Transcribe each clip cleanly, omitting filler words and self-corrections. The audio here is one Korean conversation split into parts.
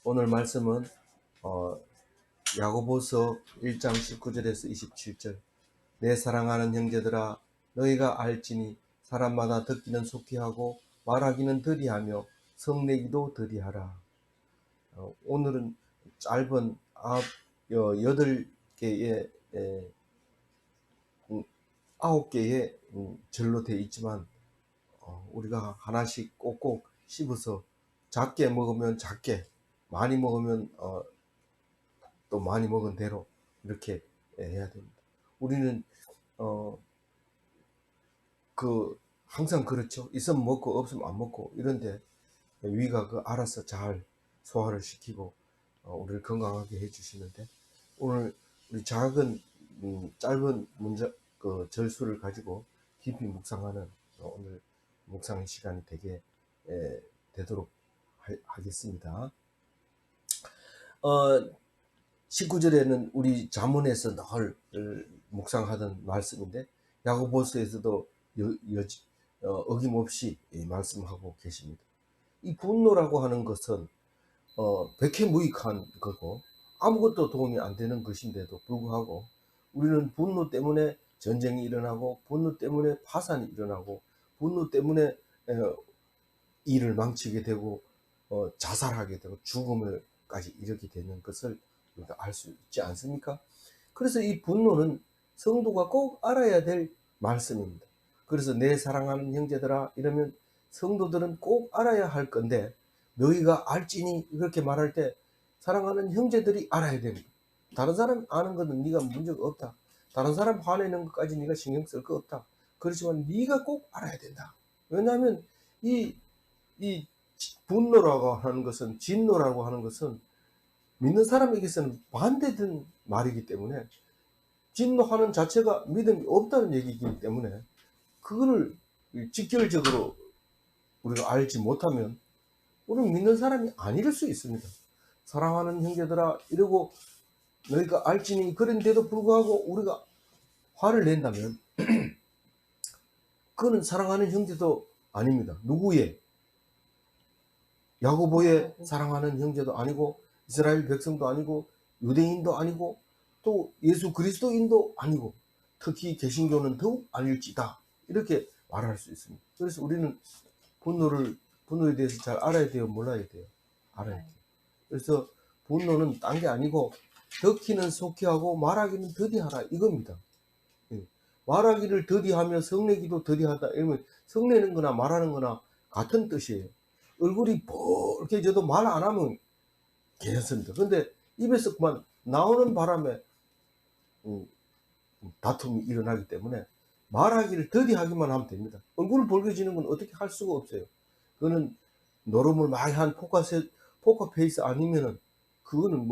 오늘 말씀은 야고보서 1장 19절에서 27절. 내 사랑하는 형제들아 너희가 알지니 사람마다 듣기는 속히 하고 말하기는 더디하며 성내기도 더디하라. 오늘은 짧은 8개의 9개의 절로 되어 있지만 우리가 하나씩 꼭꼭 씹어서 작게 먹으면 작게, 많이 먹으면 또 많이 먹은 대로 이렇게 해야 됩니다. 우리는 항상 그렇죠. 있으면 먹고 없으면 안 먹고 이런데 위가 알아서 잘 소화를 시키고 우리를 건강하게 해주시는데, 오늘 우리 작은 짧은 문장 절수를 가지고 깊이 묵상하는 오늘 묵상의 시간이 되도록 하겠습니다. 19절에는 우리 자문에서 늘 묵상하던 말씀인데 야고보서에서도 어김없이 말씀하고 계십니다. 이 분노라고 하는 것은 백해무익한 거고 아무것도 도움이 안 되는 것인데도 불구하고 우리는 분노 때문에 전쟁이 일어나고 분노 때문에 파산이 일어나고 분노 때문에 일을 망치게 되고 자살하게 되고 죽음을까지 이르게 되는 것을 우리가 알 수 있지 않습니까? 그래서 이 분노는 성도가 꼭 알아야 될 말씀입니다. 그래서 내 사랑하는 형제들아 이러면 성도들은 꼭 알아야 할 건데, 너희가 알지니 그렇게 말할 때 사랑하는 형제들이 알아야 됩니다. 다른 사람 아는 것은 네가 문제가 없다. 다른 사람 화내는 것까지 네가 신경 쓸 거 없다. 그렇지만 네가 꼭 알아야 된다. 왜냐하면 이 분노라고 하는 것은, 진노라고 하는 것은 믿는 사람에게서는 반대된 말이기 때문에, 진노하는 자체가 믿음이 없다는 얘기이기 때문에 그거를 직결적으로 우리가 알지 못하면 우리는 믿는 사람이 아닐 수 있습니다. 사랑하는 형제들아 이러고 너희가 알지니, 그런데도 불구하고 우리가 화를 낸다면 그거는 사랑하는 형제도 아닙니다. 누구의? 야고보의 사랑하는 형제도 아니고 이스라엘 백성도 아니고 유대인도 아니고 또 예수 그리스도인도 아니고 특히 개신교는 더욱 아닐지다, 이렇게 말할 수 있습니다. 그래서 우리는 분노에 대해서 잘 알아야 돼요, 몰라야 돼요? 알아야 돼요. 그래서 분노는 딴 게 아니고 듣기는 속히 하고 말하기는 더디하라 이겁니다. 말하기를 더디하며 성내기도 더디하다 이러면 성내는 거나 말하는 거나 같은 뜻이에요. 얼굴이 뻘개져도 말 안 하면 괜찮습니다. 근데 입에서 그만 나오는 바람에 다툼이 일어나기 때문에 말하기를 더디하기만 하면 됩니다. 얼굴 벌개지는 건 어떻게 할 수가 없어요. 그거는 노름을 많이 한 포커페이스 아니면은 그거는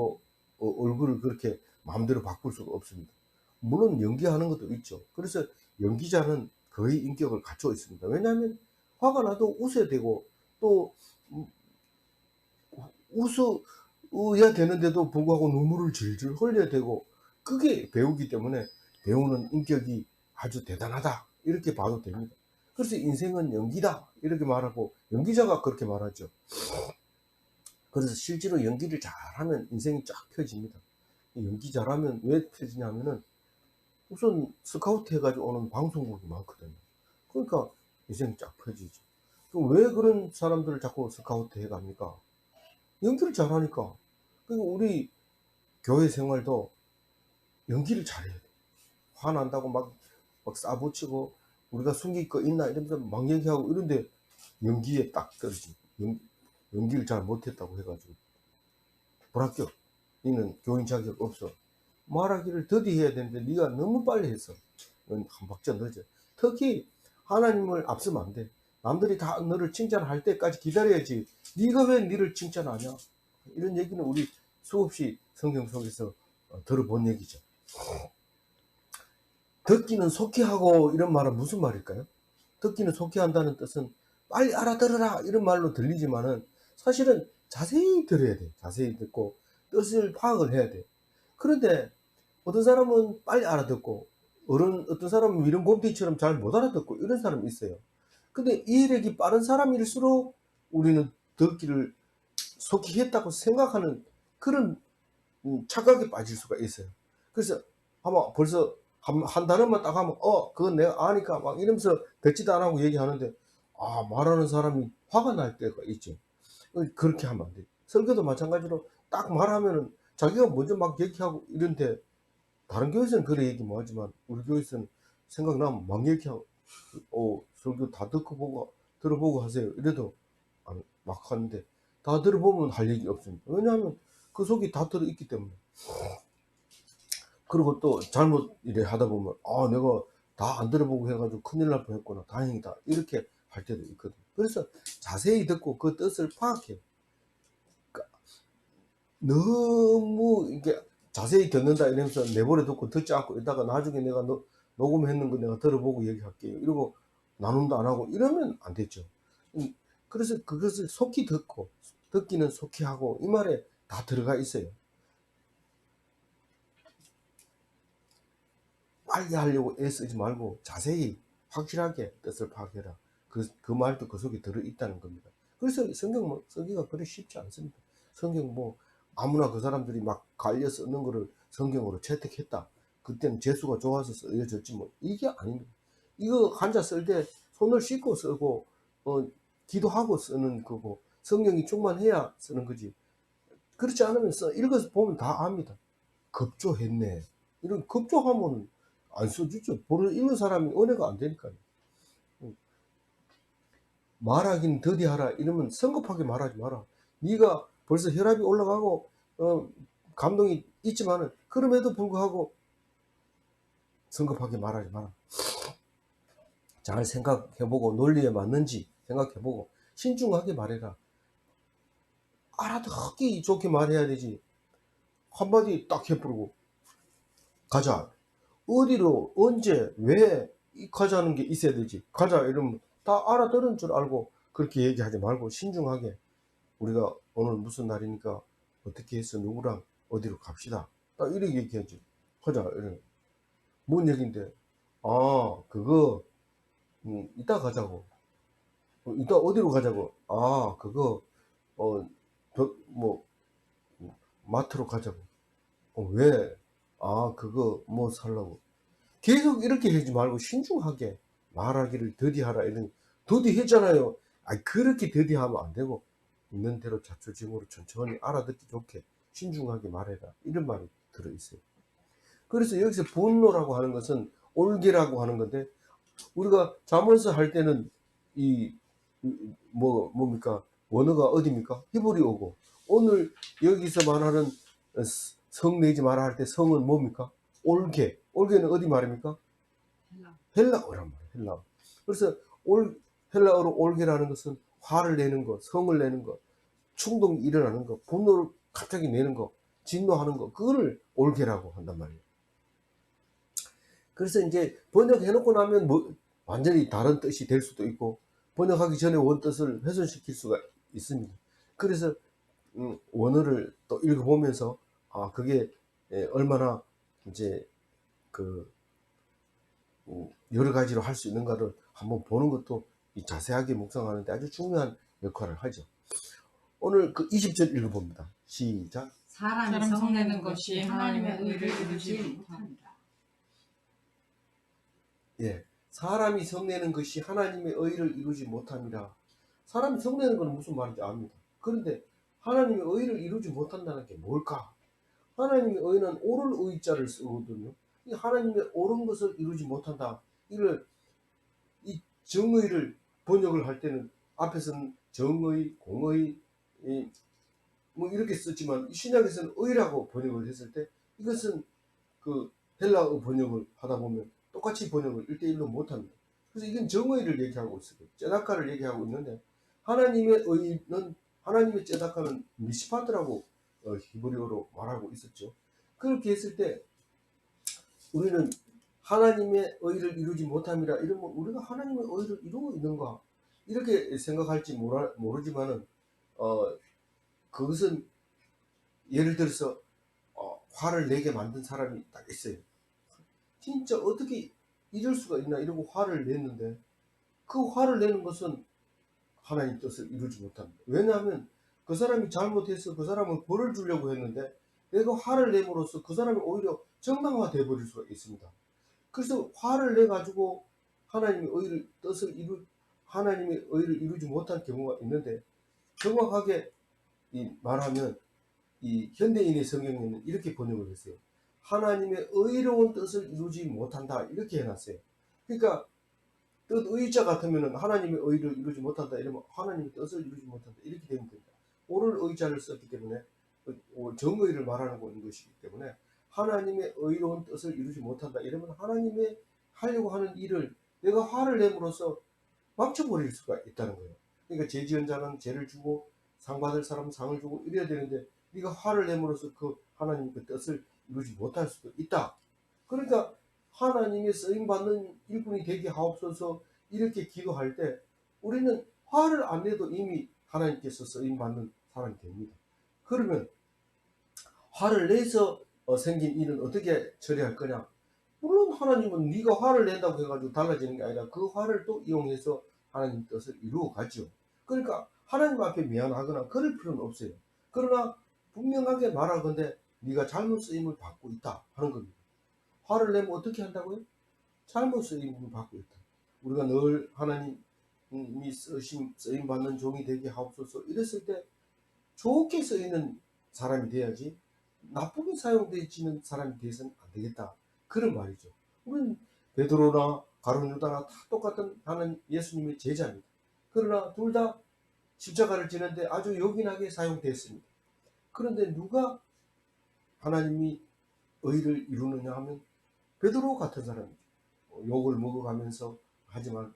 얼굴을 그렇게 마음대로 바꿀 수가 없습니다. 물론 연기하는 것도 있죠. 그래서 연기자는 거의 인격을 갖추어 있습니다. 왜냐하면 화가 나도 웃어야 되고 또 웃어야 되는데도 불구하고 눈물을 질질 흘려야 되고, 그게 배우기 때문에 배우는 인격이 아주 대단하다 이렇게 봐도 됩니다. 그래서 인생은 연기다 이렇게 말하고 연기자가 그렇게 말하죠. 그래서 실제로 연기를 잘하면 인생이 쫙 펴집니다. 연기 잘하면 왜 펴지냐면은 우선 스카우트 해가지고 오는 방송국이 많거든요. 그러니까 인생이 쫙 펴지죠. 그럼 왜 그런 사람들을 자꾸 스카우트 해갑니까? 연기를 잘하니까. 그리고 우리 교회 생활도 연기를 잘해야 돼. 화난다고 막 싸붙이고 우리가 숨길 거 있나 이러면서 막 얘기하고 이런데 연기에 딱 떨어지. 연기를 잘 못했다고 해가지고 불합격. 너는 교인 자격 없어. 말하기를 더디해야 되는데 네가 너무 빨리 했어. 넌 한 박자 늦어. 특히 하나님을 앞서면 안 돼. 남들이 다 너를 칭찬할 때까지 기다려야지. 네가 왜 너를 칭찬하냐? 이런 얘기는 우리 수없이 성경 속에서 들어본 얘기죠. 듣기는 속히 하고 이런 말은 무슨 말일까요? 듣기는 속히 한다는 뜻은 빨리 알아들어라 이런 말로 들리지만은 사실은 자세히 들어야 돼. 자세히 듣고 뜻을 파악을 해야 돼. 그런데 어떤 사람은 빨리 알아듣고 어떤 사람은 미련곰탱이처럼 잘 못 알아듣고 이런 사람이 있어요. 근데 이해력이 빠른 사람일수록 우리는 듣기를 속히 했다고 생각하는 그런 착각에 빠질 수가 있어요. 그래서 아마 벌써 한 단어만 딱 하면 그건 내가 아니까 막 이러면서 듣지도 안 하고 얘기하는데 말하는 사람이 화가 날 때가 있죠. 그렇게 하면 안 돼요. 설교도 마찬가지로 딱 말하면은 자기가 먼저 막 얘기하고 이런데 다른 교회에서는 그래 얘기 뭐 하지만 우리 교회에서는 생각나면 막 얘기하고 설교 다 들어보고 하세요. 이래도 막 하는데 다 들어보면 할 얘기 없습니다. 왜냐하면 그 속이 다 들어있기 때문에. 그리고 또 잘못 이래 하다 보면 내가 다 안 들어보고 해가지고 큰일 날 뻔했구나 다행이다 이렇게 할 때도 있거든요. 그래서 자세히 듣고 그 뜻을 파악해요. 그러니까 너무 이게 자세히 듣는다 이러면서 내버려 두고 듣지 않고 이따가 나중에 내가 녹음했는 거 내가 들어보고 얘기할게요 이러고 나눔도 안 하고 이러면 안 되죠. 그래서 그것을 속히 듣고 듣기는 속히 하고 이 말에 다 들어가 있어요. 빨리 하려고 애쓰지 말고 자세히 확실하게 뜻을 파악해라. 그 말도 그 속에 들어있다는 겁니다. 그래서 성경 쓰기가 그리 쉽지 않습니다. 성경 아무나 그 사람들이 막 갈려 쓰는 거를 성경으로 채택했다. 그때는 재수가 좋아서 쓰여졌지 이게 아닙니다. 이거 한자 쓸 때 손을 씻고 쓰고 기도하고 쓰는 거고 성령이 충만해야 쓰는 거지. 그렇지 않으면 읽어서 보면 다 압니다. 급조했네. 이런 급조하면 안 써주죠. 벌을 읽는 사람이 은혜가 안 되니까요. 말하긴 더디하라 이러면 성급하게 말하지 마라. 네가 벌써 혈압이 올라가고 감동이 있지만은 그럼에도 불구하고 성급하게 말하지 마라. 잘 생각해보고 논리에 맞는지 생각해보고 신중하게 말해라. 알아듣기 좋게 말해야 되지. 한마디 딱 해부르고 가자. 어디로 언제 왜 가자는 게 있어야 되지. 가자 이러면 다 알아들은 줄 알고 그렇게 얘기하지 말고 신중하게 우리가 오늘 무슨 날이니까 어떻게 해서 누구랑 어디로 갑시다. 딱 이렇게 얘기하지. 가자 이런. 뭔 얘긴데 그거 이따 가자고. 이따 어디로 가자고. 그거 뭐 마트로 가자고. 왜? 그거 뭐 살라고. 계속 이렇게 하지 말고 신중하게 말하기를 더디하라 이런. 더디했잖아요. 그렇게 더디하면 안 되고 있는 대로 자초지종으로 천천히 알아듣기 좋게 신중하게 말해라 이런 말이 들어있어요. 그래서 여기서 분노라고 하는 것은 올게라고 하는 건데 우리가 잠언서 할 때는 뭡니까 원어가 어디입니까? 히브리어고 오늘 여기서 말하는 성 내지 마라 할 때 성은 뭡니까? 올게. 올게는 어디 말입니까? 헬라어란 말이에요. 헬라어. 그래서 헬라어로 올게라는 것은 화를 내는 것, 성을 내는 것, 충동이 일어나는 것, 분노를 갑자기 내는 것, 진노하는 것, 그거를 올게라고 한단 말이에요. 그래서 이제 번역해놓고 나면 완전히 다른 뜻이 될 수도 있고 번역하기 전에 원뜻을 훼손시킬 수가 있습니다. 그래서 원어를 또 읽어보면서 그게 얼마나 이제 여러 가지로 할 수 있는가를 한번 보는 것도 자세하게 묵상하는데 아주 중요한 역할을 하죠. 오늘 20절 읽어봅니다. 시작. 사람이 성내는 것이 하나님의 의를 이루지 못합니다. 예, 사람이 성내는 것이 하나님의 의를 이루지 못합니다. 사람이 성내는 건 무슨 말인지 압니다. 그런데 하나님의 의를 이루지 못한다는 게 뭘까? 하나님의 의는 옳을 의자를 쓰거든요. 이 하나님의 옳은 것을 이루지 못한다. 이 정의를 번역을 할 때는 앞에서는 정의, 공의 뭐 이렇게 썼지만 신약에서는 의라고 번역을 했을 때 이것은 그 헬라어 번역을 하다 보면 똑같이 번역을 1대1로 못합니다. 그래서 이건 정의를 얘기하고 있어요. 째다카를 얘기하고 있는데 하나님의 의는 하나님의 째다카는 미시파트라고 히브리어로 말하고 있었죠. 그렇게 했을 때 우리는 하나님의 의를 이루지 못함이라 이러면 우리가 하나님의 의를 이루고 있는가 이렇게 생각할지 모르지만은 그것은 예를 들어서 화를 내게 만든 사람이 딱 있어요. 진짜 어떻게 이럴 수가 있나 이러고 화를 냈는데 그 화를 내는 것은 하나님 뜻을 이루지 못합니다. 왜냐하면 그 사람이 잘못해서 그 사람을 벌을 주려고 했는데 내가 화를 내므로써 그 사람이 오히려 정당화돼 버릴 수가 있습니다. 그래서 화를 내 가지고 하나님의 의를 뜻을 이루 하나님의 의를 이루지 못한 경우가 있는데, 정확하게 말하면 이 현대인의 성경에는 이렇게 번역을 했어요. 하나님의 의로운 뜻을 이루지 못한다, 이렇게 해놨어요. 그러니까 뜻 의자 같으면 하나님의 의를 이루지 못한다 이러면 하나님의 뜻을 이루지 못한다 이렇게 되면 됩니다. 옳은 의자를 썼기 때문에 정의를 말하는 것이기 때문에 하나님의 의로운 뜻을 이루지 못한다 이러면 하나님의 하려고 하는 일을 내가 화를 내므로써 망쳐버릴 수가 있다는 거예요. 그러니까 죄 지은 자는 죄를 주고 상 받을 사람은 상을 주고 이래야 되는데 네가 화를 내므로써 그 하나님의 그 뜻을 이루지 못할 수도 있다. 그러니까 하나님의 쓰임받는 일꾼이 되게 하옵소서 이렇게 기도할 때 우리는 화를 안 내도 이미 하나님께서 쓰임받는 사람이 됩니다. 그러면 화를 내서 생긴 일은 어떻게 처리할 거냐? 물론 하나님은 네가 화를 낸다고 해가지고 달라지는 게 아니라 그 화를 또 이용해서 하나님 뜻을 이루어 가죠. 그러니까 하나님 앞에 미안하거나 그럴 필요는 없어요. 그러나 분명하게 말하건대 네가 잘못 쓰임을 받고 있다 하는 겁니다. 화를 내면 어떻게 한다고요? 잘못 쓰임을 받고 있다. 우리가 늘 하나님이 쓰임 받는 종이 되게 하옵소서 이랬을 때 좋게 쓰이는 사람이 돼야지 나쁘게 사용되지는 사람이 돼서는 안 되겠다. 그런 말이죠. 우리는 베드로나 가룟 유다나 다 똑같은 하는 예수님의 제자입니다. 그러나 둘 다 십자가를 지는데 아주 요긴하게 사용됐습니다. 그런데 누가 하나님이 의를 이루느냐 하면 베드로 같은 사람이죠. 욕을 먹어가면서 하지만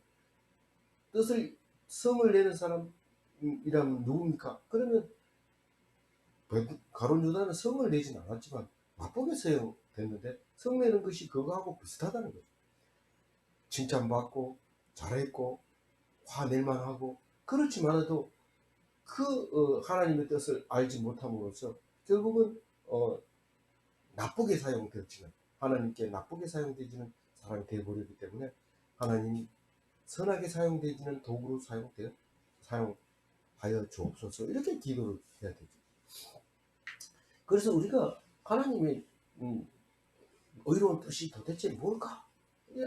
뜻을 성을 내는 사람이라면 누굽니까? 그러면 가룟 유다는 성을 내진 않았지만 나쁘게 사용됐는데 성 내는 것이 그거하고 비슷하다는 거죠. 칭찬받고 잘했고 화낼만 하고 그렇지만도 그 하나님의 뜻을 알지 못함으로써 결국은 나쁘게 사용되었지만 하나님께 나쁘게 사용되지는 사람이 되어버리기 때문에 하나님이 선하게 사용되지는 도구로 사용하여 주옵소서 이렇게 기도를 해야 되죠. 그래서 우리가 하나님의 의로운 뜻이 도대체 뭘까?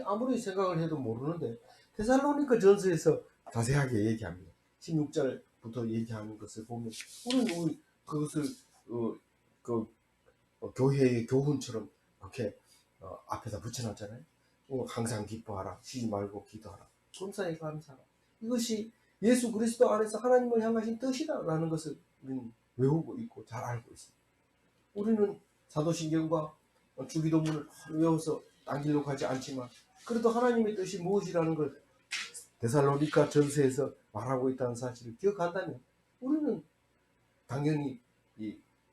아무리 생각을 해도 모르는데 데살로니가 전서에서 자세하게 얘기합니다. 16절부터 얘기하는 것을 보면 우리는 그것을 교회의 교훈처럼 이렇게 앞에다 붙여놨잖아요. 항상 기뻐하라, 쉬지 말고 기도하라, 범사에 감사하라. 이것이 예수 그리스도 안에서 하나님을 향하신 뜻이다라는 것을 우리는 외우고 있고 잘 알고 있습니다. 우리는 사도신경과 주기도문을 외워서 딴 길로 가지 않지만 그래도 하나님의 뜻이 무엇이라는 걸 데살로니가 전서에서 말하고 있다는 사실을 기억한다면 우리는 당연히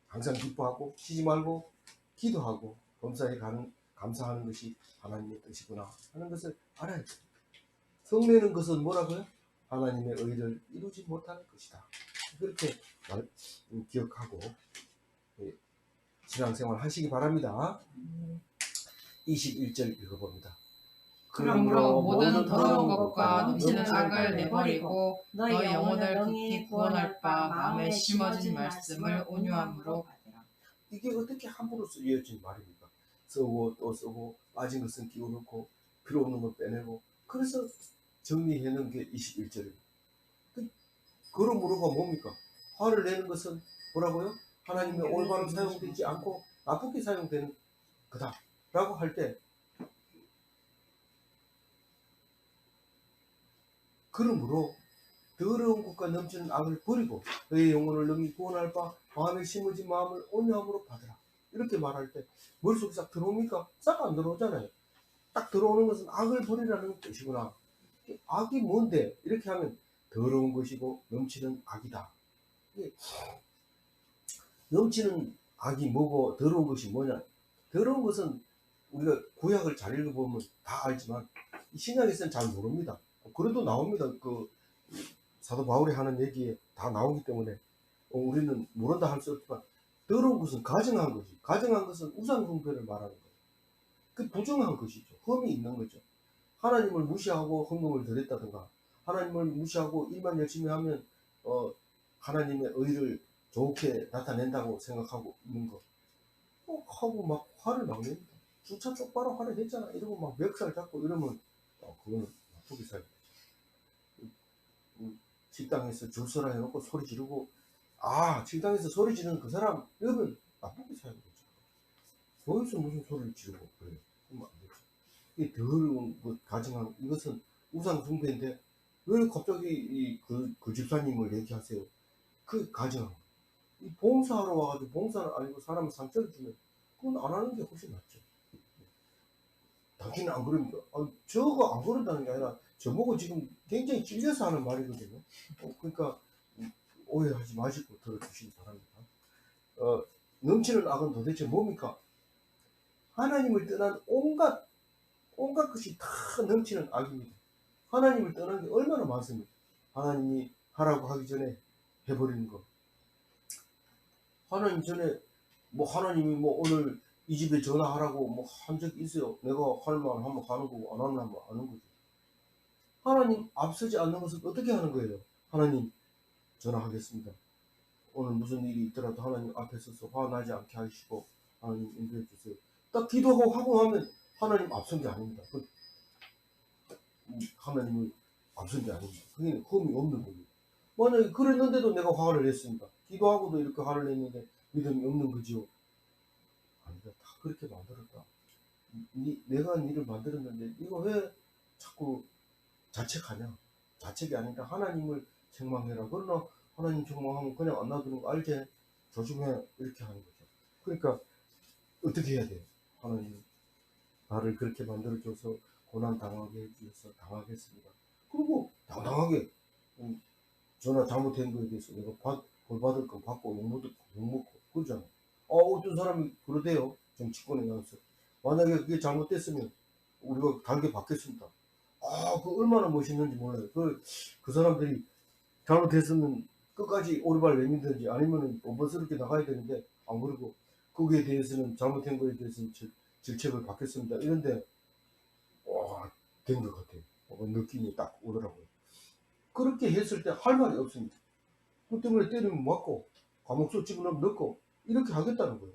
항상 기뻐하고 쉬지 말고 기도하고 범사에 감사하는 것이 하나님의 뜻이구나 하는 것을 알아야 됩니다. 성내는 것은 뭐라고요? 하나님의 의를 이루지 못하는 것이다. 그렇게 기억하고 신앙생활 하시기 바랍니다. 21절 읽어봅니다. 그러므로 모든 더러운 것과 넘치는 악을 내버리고 너희 영혼을 깊이 구원할 바 마음에 심어진 말씀을 온유함으로 받으라. 이게 어떻게 함부로 쓰여진 말입니까? 쓰고 또 쓰고 빠진 것은 끼워넣고 필요 없는 건 빼내고 그래서 정리해 놓은 게 21절입니다. 그러므로가 뭡니까? 화를 내는 것은 뭐라고요? 하나님의 올바로 사용되지 않고 나쁘게 사용되는 거다 라고 할 때 그러므로 더러운 것과 넘치는 악을 버리고 너의 영혼을 능히 구원할 바 마음에 심어진 마음을 온유함으로 받으라. 이렇게 말할 때 머릿속에 싹 들어옵니까? 싹 안 들어오잖아요. 딱 들어오는 것은 악을 버리라는 뜻이구나. 악이 뭔데? 이렇게 하면 더러운 것이고 넘치는 악이다. 넘치는 악이 뭐고 더러운 것이 뭐냐? 더러운 것은 우리가 구약을 잘 읽어보면 다 알지만 신약에서는 잘 모릅니다. 그래도 나옵니다. 사도 바울이 하는 얘기에 다 나오기 때문에 우리는 모른다 할 수 없지만 더러운 것은 가증한 것이, 가증한 것은 우상숭배를 말하는 거예요. 그 부정한 것이죠. 흠이 있는 거죠. 하나님을 무시하고 헌금을 드렸다든가 하나님을 무시하고 일만 열심히 하면 하나님의 의를 좋게 나타낸다고 생각하고 있는 거 하고 막 화를 막 냅니다. 주차 똑바로 하라 했잖아 이러고 막 멱살 잡고 이러면 그거는 나쁘게 살죠. 식당에서 줄 서라 해놓고 소리 지르고 식당에서 소리 지르는 그 사람 이러면 나쁘게 사는 거죠. 거기서 무슨 소리를 지르고 그래요. 그러면 안 되죠. 이 더러운 것 가정하는 이것은 우상 숭배인데 왜 갑자기 그 집사님을 얘기하세요? 그 가정 이 봉사하러 와가지고 봉사를 아니고 사람 상처를 주면 그건 안 하는 게 훨씬 낫죠. 당신은 안 그럽니까? 저거 안 그런다는 게 아니라 저보고 지금 굉장히 찔려서 하는 말이거든요. 그러니까 오해하지 마시고 들어주시기 바랍니다. 넘치는 악은 도대체 뭡니까? 하나님을 떠난 온갖 것이 다 넘치는 악입니다. 하나님을 떠난 게 얼마나 많습니까? 하나님이 하라고 하기 전에 해버리는 거. 하나님 전에 하나님이 오늘 이 집에 전화하라고 한 적이 있어요. 내가 할 말 하면 하는 거고 안 하면 안 하는 거죠. 하나님 앞서지 않는 것은 어떻게 하는 거예요? 하나님 전화하겠습니다. 오늘 무슨 일이 있더라도 하나님 앞에 서서 화나지 않게 하시고 하나님 인도해 주세요. 딱 기도하고 하면 하나님 앞선 게 아닙니다. 하나님을 앞선 게 아닙니다. 그게 흠이 없는 겁니다. 만약에 그랬는데도 내가 화를 냈습니다. 기도하고도 이렇게 화를 냈는데 믿음이 없는 거지요. 아니다. 다 그렇게 만들었다. 내가 일을 만들었는데 이거 왜 자꾸 자책하냐? 자책이 아니라 하나님을 책망해라. 그러나 하나님 책망하면 그냥 안 놔두는 거 알지? 조심해. 이렇게 하는 거죠. 그러니까 어떻게 해야 돼요? 하나님 나를 그렇게 만들어줘서 고난 당하게 해주셔서 당하겠습니다. 그리고 당당하게 전화 잘못한 거에 대해서 내가 벌 받을 건 받고 욕 먹고 그러잖아. 어떤 사람이 그러대요. 정치권에 나와서. 만약에 그게 잘못됐으면 우리가 달게 받겠습니다. 그 얼마나 멋있는지 몰라요. 그 사람들이 잘못했으면 끝까지 오리발 내밀든지 아니면은 뻔뻔스럽게 나가야 되는데 안 그러고 거기에 대해서는 잘못한 거에 대해서는 질책을 받겠습니다. 이런데 된 것 같아요. 느낌이 딱 오더라고요. 그렇게 했을 때 할 말이 없습니다. 그 때문에 때리면 맞고 감옥소 집어넣으면 넣고 이렇게 하겠다는 거예요.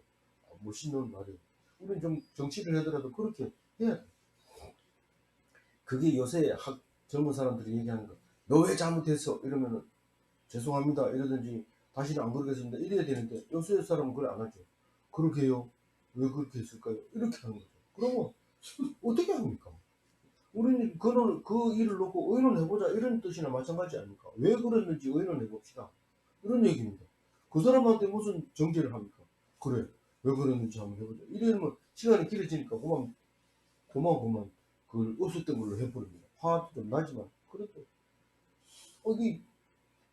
멋있는 말이에요. 우리는 좀 정치를 하더라도 그렇게 해야 돼. 그게 요새 젊은 사람들이 얘기하는 거. 너 왜 잘못했어? 이러면은 죄송합니다. 이러든지 다시는 안 그러겠습니다. 이래야 되는데 요새 사람은 그래 안 하죠. 그러게요. 왜 그렇게 했을까요? 이렇게 하는 거죠. 그러면 어떻게 합니까? 우리는 그 일을 놓고 의논해보자 이런 뜻이나 마찬가지 아닙니까? 왜 그랬는지 의논해봅시다. 이런 얘기입니다. 그 사람한테 무슨 정죄를 합니까? 그래 왜 그랬는지 한번 해보자. 이러면 시간이 길어지니까 그만 그걸 없었던 걸로 해버립니다. 화도 좀 나지만 그래도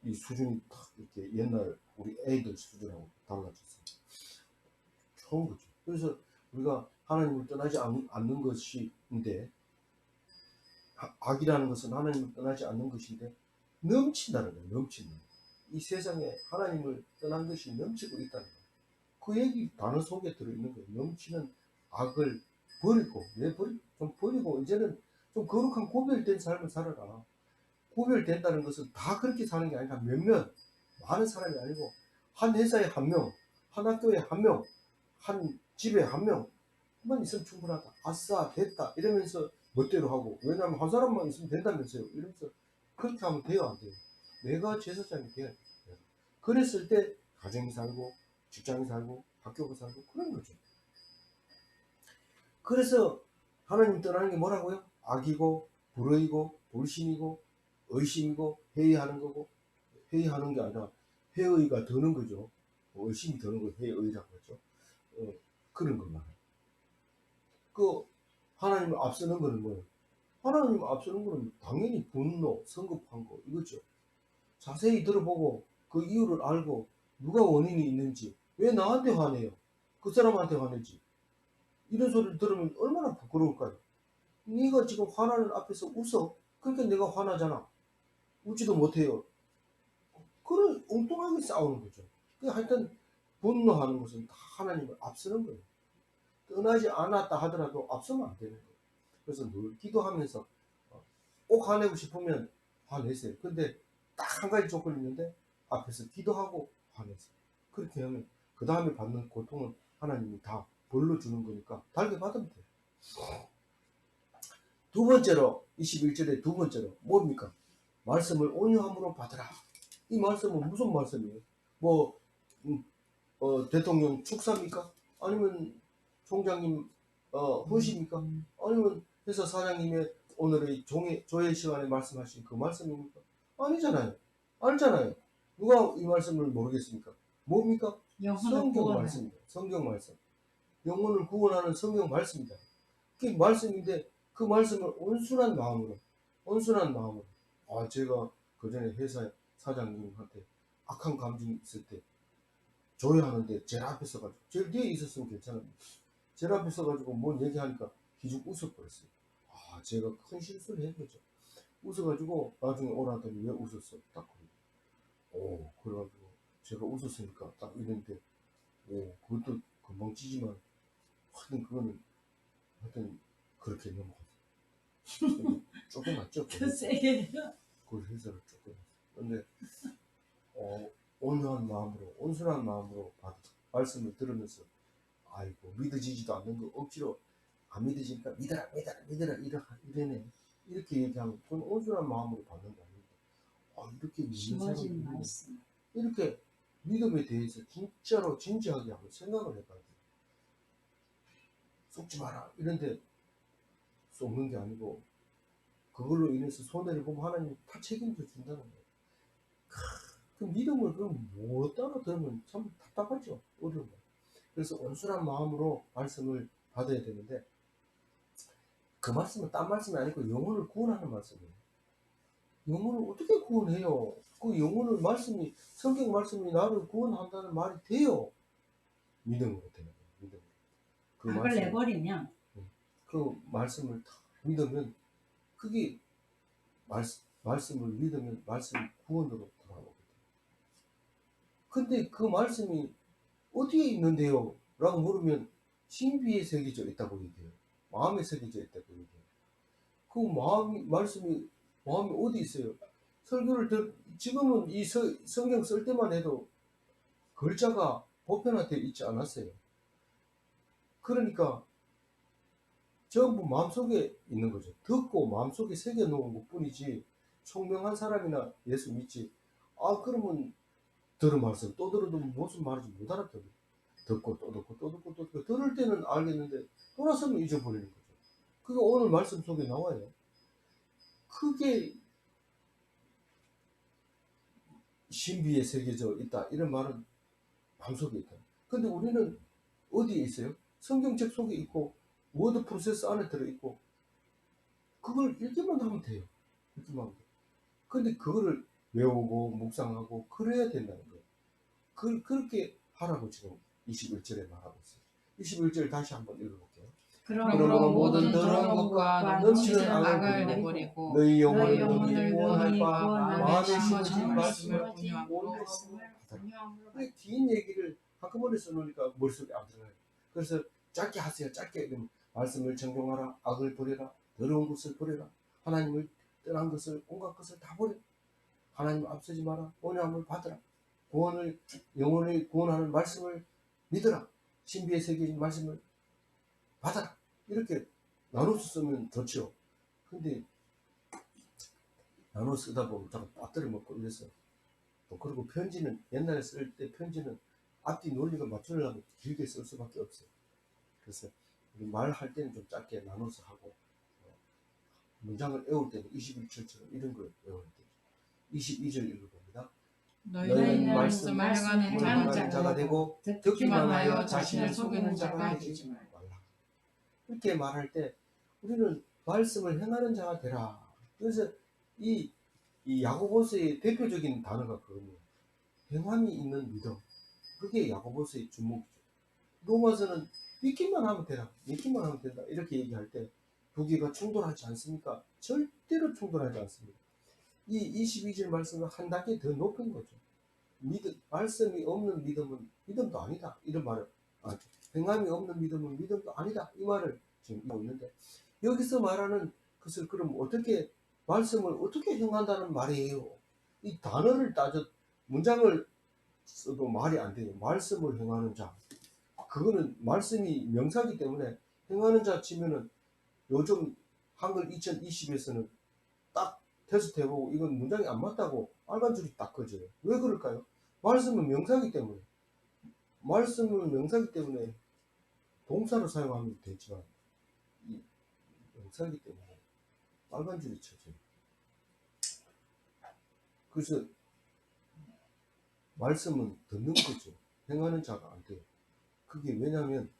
이 수준이 딱 이렇게 옛날 우리 애들 수준하고 달라졌어요. 좋은 거죠. 그래서 우리가 하나님을 떠나지 않는 것인데 악이라는 것은 하나님을 떠나지 않는 것인데 넘친다는 거예요. 넘치는. 이 세상에 하나님을 떠난 것이 넘치고 있다는 거예요. 그 얘기 단어 속에 들어있는 거예요. 넘치는 악을 버리고 좀 버리고 이제는 좀 거룩한 구별된 삶을 살아라. 구별된다는 것은 다 그렇게 사는 게 아니라 몇몇 많은 사람이 아니고 한 회사에 한 명, 한 학교에 한 명, 한 집에 한 명만 있으면 충분하다. 아싸 됐다 이러면서 멋대로 하고 왜냐하면 한 사람만 있으면 된다면서요. 이러면서 그렇게 하면 돼요 안 돼요? 내가 제사장이 돼야 돼요. 그랬을 때 가정이 살고 직장이 살고 학교가 살고 그런 거죠. 그래서 하나님 떠나는 게 뭐라고요? 악이고 불의고 불신이고 의심이고 회의하는 거고 회의하는 게 아니라 회의가 드는 거죠. 의심이 드는 거 회의라고 하죠. 그런 거 말이에요. 그 하나님을 앞서는 거는 뭐예요? 하나님을 앞서는 거는 당연히 분노, 성급한 거 이거죠. 자세히 들어보고 그 이유를 알고 누가 원인이 있는지 왜 나한테 화내요? 그 사람한테 화내지. 이런 소리를 들으면 얼마나 부끄러울까요? 네가 지금 화나는 앞에서 웃어. 그러니까 내가 화나잖아. 웃지도 못해요. 그런 엉뚱하게 싸우는 거죠. 하여튼 분노하는 것은 다 하나님을 앞서는 거예요. 떠나지 않았다 하더라도 앞서면 안 되는 거예요. 그래서 늘 기도하면서 꼭 화내고 싶으면 화내세요. 근데 딱 한 가지 조건이 있는데 앞에서 기도하고 하면서 그렇게 하면 그 다음에 받는 고통은 하나님이 다 벌로 주는 거니까 달게 받으면 돼요. 두 번째로 21절에 두 번째로 뭡니까? 말씀을 온유함으로 받으라. 이 말씀은 무슨 말씀이에요? 뭐 대통령 축사입니까? 아니면 총장님 훈시입니까? 아니면 회사 사장님의 오늘의 조회 시간에 말씀하신 그 말씀입니까? 아니잖아요. 알잖아요. 누가 이 말씀을 모르겠습니까? 뭡니까? 영혼을 성경 구원해. 말씀입니다. 성경 말씀. 영혼을 구원하는 성경 말씀입니다. 그게 말씀인데 그 말씀을 온순한 마음으로 제가 그전에 회사 사장님한테 악한 감정이 있을 때 조회하는데 제일 앞에 서가지고 제일 뒤에 있었으면 괜찮은데 제일 앞에 서가지고 뭘 얘기하니까 기죽 웃어버렸어요. 제가 큰 실수를 한 거죠. 웃어가지고 나중에 오라더니 왜 웃었어? 딱 그래가지고 제가 웃었으니까 딱 이랬는데 그것도 금방 찌지만 하여튼 그렇게 넘어갔어요. 쫓겨났죠. 더 세게. 그 회사를 쫓겨났어요. 근데 온유한 마음으로 온순한 마음으로 말씀을 들으면서 아이고 믿어지지도 않는 거 억지로 안 믿어지니까 믿어라 이러네 이렇게 얘기하면 그건 온순한 마음으로 받는 거 아닙니다. 이렇게 믿는 심어진 사람이 말씀. 이렇게 믿음에 대해서 진짜로 진지하게 한번 생각을 해봐야 돼요. 속지 마라 이런데 속는 게 아니고 그걸로 인해서 손해를 보면 하나님 다 책임져 준다는 거예요. 그 믿음을 그럼 못 따라 들으면 참 답답하죠. 어려운 거예요. 그래서 온순한 마음으로 말씀을 받아야 되는데 그 말씀은 딴 말씀이 아니고 영혼을 구원하는 말씀이에요. 영혼을 어떻게 구원해요? 그 영혼을 성경 말씀이 나를 구원한다는 말이 돼요. 믿음으로 되는 거예요. 믿음으로. 악을 내버리면 그 말씀을 다 믿으면 그게 말씀을 믿으면 말씀 구원으로 돌아오거든요. 근데 그 말씀이 어디에 있는데요? 라고 물으면 신비에 새겨져 있다고 얘기해요. 마음에 새겨져 있다고 얘기해요. 그 말씀이 마음에 어디 있어요? 지금은 이 성경 쓸 때만 해도 글자가 보편화되어 있지 않았어요. 그러니까 전부 마음속에 있는 거죠. 듣고 마음속에 새겨놓은 것 뿐이지 총명한 사람이나 예수 믿지 그러면 들은 말씀 또 들어도 무슨 말인지 못 알아들어요. 듣고 또 듣고 들을 때는 알겠는데 돌아서면 잊어버리는 거죠. 그게 오늘 말씀 속에 나와요. 그게 신비에 새겨져 있다 이런 말은 마음속에 있다. 근데 우리는 어디에 있어요? 성경책 속에 있고 워드 프로세스 안에 들어있고 그걸 읽기만 하면 돼요. 읽기만 하면 돼요. 근데 그거를 외우고 묵상하고 그래야 된다는 거예요. 그렇게 하라고 지금 21절에 말하고 있어요. 21절 다시 한번 읽어볼게요. 그러므로 모든 더러운 것과 넘치는 악을 내버리고 너희 영혼을 영혼을 구원할 바 마음에 심어진 심어진 말씀을 온유함으로 온유함으로 긴 얘기를 한꺼번에 써놓으니까 머릿속에 안 들어가요. 그래서 짧게 하세요. 짧게. 그러면 말씀을 정경하라. 악을 버려라. 더러운 것을 버려라. 하나님을 떠난 것을 온갖 것을 다 버려. 하나님 앞서지 마라. 온유함을 받으라. 영혼을 구원하는 말씀을 믿으라. 신비에 새겨진 말씀을 받아라. 이렇게 나눠서 쓰면 좋죠. 근데 나눠 쓰다 보면 자꾸 빠뜨려 먹고 이래서 또 그리고 편지는 옛날에 쓸 때 편지는 앞뒤 논리가 맞추려면 길게 쓸 수밖에 없어요. 그래서 말할 때는 좀 짧게 나눠서 하고 문장을 외울 때는 21절처럼 이런 걸 외워야 돼요. 22절 읽어봅니다. 너희는 말씀을 행하는 자가 되고 듣기만 하여 자신을 속이는 자가 되지 말라. 이렇게 말할 때 우리는 말씀을 행하는 자가 되라. 그래서 이 야고보서의 대표적인 단어가 그거예요. 행함이 있는 믿음. 그게 야고보서의 주목이죠. 로마서는 믿기만 하면 되라. 믿기만 하면 된다. 이렇게 얘기할 때 두 개가 충돌하지 않습니까? 절대로 충돌하지 않습니다. 이 22절 말씀은 한 단계 더 높은 거죠. 말씀이 없는 믿음은 믿음도 아니다. 이런 말을, 행함이 없는 믿음은 믿음도 아니다. 이 말을 지금 하고 있는데, 여기서 말하는 것을 그럼 말씀을 어떻게 행한다는 말이에요? 이 단어를 문장을 써도 말이 안 돼요. 말씀을 행하는 자. 그거는 말씀이 명사기 때문에 행하는 자 치면은 요즘 한글 2020에서는 딱 테스트해보고 이건 문장이 안 맞다고 빨간 줄이 딱 꺼져요. 왜 그럴까요? 말씀은 명사기 때문에. 말씀은 명사기 때문에 동사를 사용하면 되지만 이 명사기 때문에 빨간 줄이 쳐져요. 그래서 말씀은 듣는 거죠. 행하는 자가 안 돼요. 그게 왜냐하면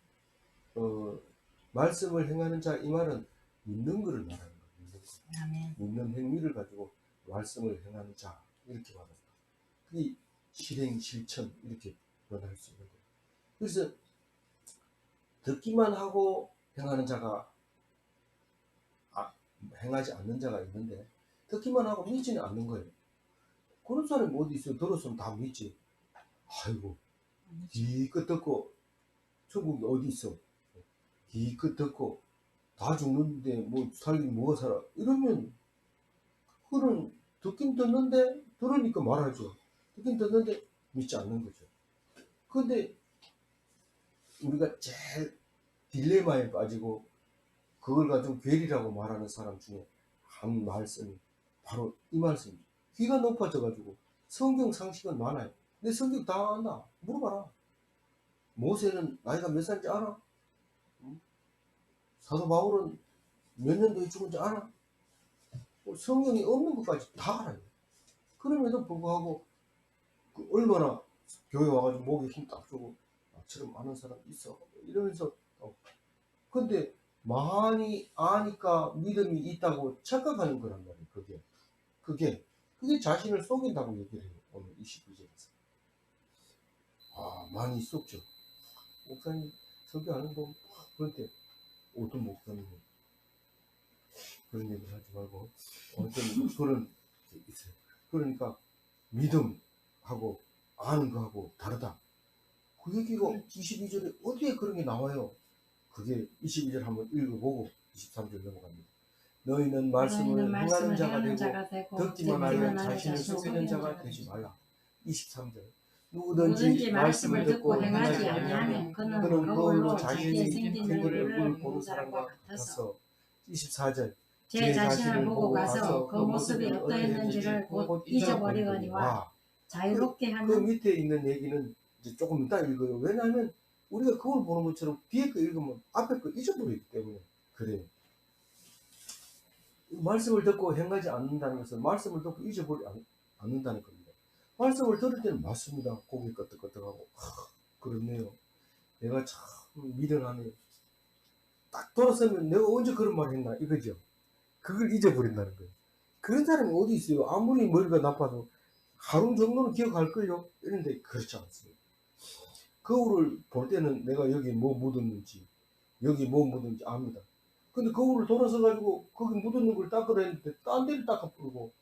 말씀을 행하는 자 이 말은 믿는 것을 말하는 거예요. 믿는 거. 아멘. 믿는 행위를 가지고 말씀을 행하는 자 이렇게 말합니다. 그게 실행 실천 이렇게 변할 수 있는 거예요. 그래서 듣기만 하고 행하는 자가 행하지 않는 자가 있는데 듣기만 하고 믿지는 않는 거예요. 그런 사람이 어디 있어요? 들었으면 다 믿지. 아이고 기껏 듣고 천국이 어디 있어? 기껏 듣고 다 죽는데 뭐 살긴 뭐가 살아? 이러면 그는 듣긴 듣는데 들으니까 말하죠. 듣긴 듣는데 믿지 않는 거죠. 근데 우리가 제일 딜레마에 빠지고 그걸 가지고 괴리라고 말하는 사람 중에 한 말씀이 바로 이 말씀입니다. 귀가 높아져 가지고 성경 상식은 많아요. 근데 성경 다 안다. 물어봐라. 모세는 나이가 몇 살인지 알아? 응? 사도 바울은 몇 년도에 죽은지 알아? 성경이 없는 것까지 다 알아요. 그럼에도 불구하고 그 얼마나 교회 와가지고 목에 힘 딱 주고 나처럼 아는 사람 있어 이러면서 근데 많이 아니까 믿음이 있다고 착각하는 거란 말이에요. 그게 자신을 속인다고 얘기를 해요. 오늘 22절에서 많이 속죠. 목사님 설교하는 거 그런데 어떤 목사님은 그런 얘기를 하지 말고 어떤 그런 게 있어요. 그러니까 믿음하고 아는 거하고 다르다. 그 얘기가 22절에 어디에 그런 게 나와요? 그게 22절 한번 읽어보고 23절 넘어갑니다. 너희는 말씀을 행하는 자가 되고 듣기만 하여 자신을 속이는 자가 되지 말라. 23절 누구든지 말씀을 듣고 행하지 아니하면 그는 그걸로 자기의 생긴 얼굴을 보는 사람과 같아서 24절 제 자신을 보고 가서 그 모습이 어떠했는지를 곧 잊어버리거니와 자유롭게 그 하는 밑에 있는 얘기는 이제 조금 이따 읽어요. 왜냐하면 우리가 그걸 보는 것처럼 뒤에 거 읽으면 앞에 거 잊어버리기 때문에 그래요. 말씀을 듣고 행하지 않는다는 것은 말씀을 듣고 잊어버리지 않는다는 겁니다. 말씀을 들을 때는 맞습니다. 고개 끄덕끄덕하고 그렇네요. 내가 참 미련하네. 딱 돌아서면 내가 언제 그런 말 했나 이거죠. 그걸 잊어버린다는 거예요. 그런 사람이 어디 있어요? 아무리 머리가 나빠도 하루 정도는 기억할걸요? 이런데 그렇지 않습니다. 거울을 볼 때는 내가 여기 뭐 묻었는지 여기 뭐 묻었는지 압니다. 근데 거울을 돌아서 가지고 거기 묻었는 걸 닦으라 했는데 딴 데를 닦아버리고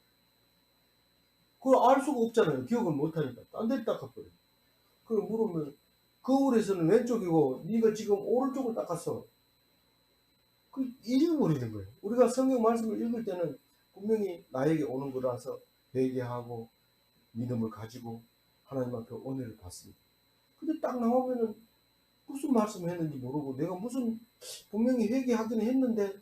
그걸 알 수가 없잖아요. 기억을 못하니까 딴 데를 닦아버려요. 그럼 물으면 거울에서는 왼쪽이고 네가 지금 오른쪽을 닦았어. 그 잊어버리는 거예요. 우리가 성경 말씀을 읽을 때는 분명히 나에게 오는 거라서 회개하고 믿음을 가지고 하나님 앞에 은혜를 받습니다. 근데 딱 나오면은 무슨 말씀을 했는지 모르고 내가 무슨 분명히 회개하기는 했는데